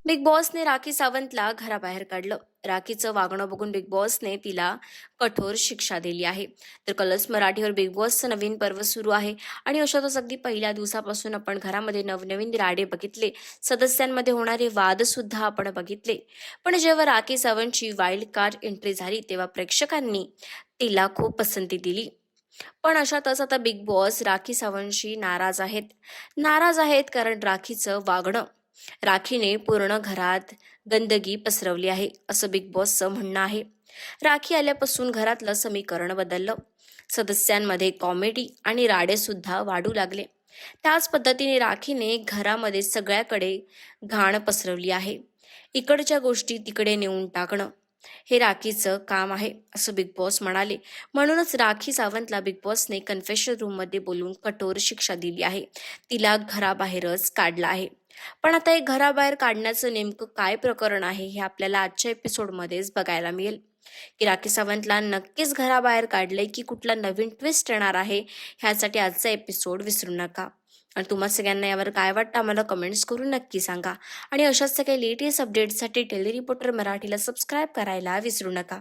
Big बॉसने राखी सावंतला घराबाहेर काढलं. राखीचं वागणं बघून बिग बॉसने तिला कठोर शिक्षा दिली आहे. तर कलर्स मराठीवर बिग बॉसचं नवीन पर्व सुरू आहे आणि अशातच अगदी पहिल्या दिवसापासून आपण घरामध्ये नवनवीन राडे बघितले, सदस्यांमध्ये होणारे वाद सुद्धा आपण बघितले. पण जेव्हा राखी सावंतची वाईल्ड कार्ड एंट्री झाली तेव्हा प्रेक्षकांनी तिला खूप पसंती दिली. पण अशातच आता बिग बॉस राखी सावंतशी नाराज आहेत कारण राखीचं वागणं, राखीने पूर्ण घरात गंदगी पसरवली आहे असं बिग बॉसचं म्हणणं आहे. राखी आल्यापासून घरातलं समीकरण बदललं. सदस्यांमध्ये कॉमेडी आणि राडे सुद्धा वाढू लागले. त्याच पद्धतीने राखीने घरामध्ये सगळ्याकडे घाण पसरवली आहे. इकडच्या गोष्टी तिकडे नेऊन टाकणं हे राखीचं काम आहे असं बिग बॉस म्हणाले. म्हणूनच राखी सावंतला बिग बॉसने कन्फेशन रूममध्ये बोलून कठोर शिक्षा दिली आहे. तिला घराबाहेरच काढलं आहे. पण आता हे घराबाहेर काढण्याचं नेमकं काय प्रकरण आहे हे आपल्याला आजच्या एपिसोडमध्येच बघायला मिळेल. की राखी सावंतला नक्कीच घराबाहेर काढलंय की कुठला नवीन ट्विस्ट येणार आहे, ह्यासाठी आजचा एपिसोड विसरू नका. आणि तुम्हा सगळ्यांना यावर काय वाटतं आम्हाला कमेंट्स करून नक्की सांगा. आणि अशाच सगळ्या लेटेस्ट अपडेट्ससाठी डेली रिपोर्टर मराठीला सबस्क्राईब करायला विसरू नका.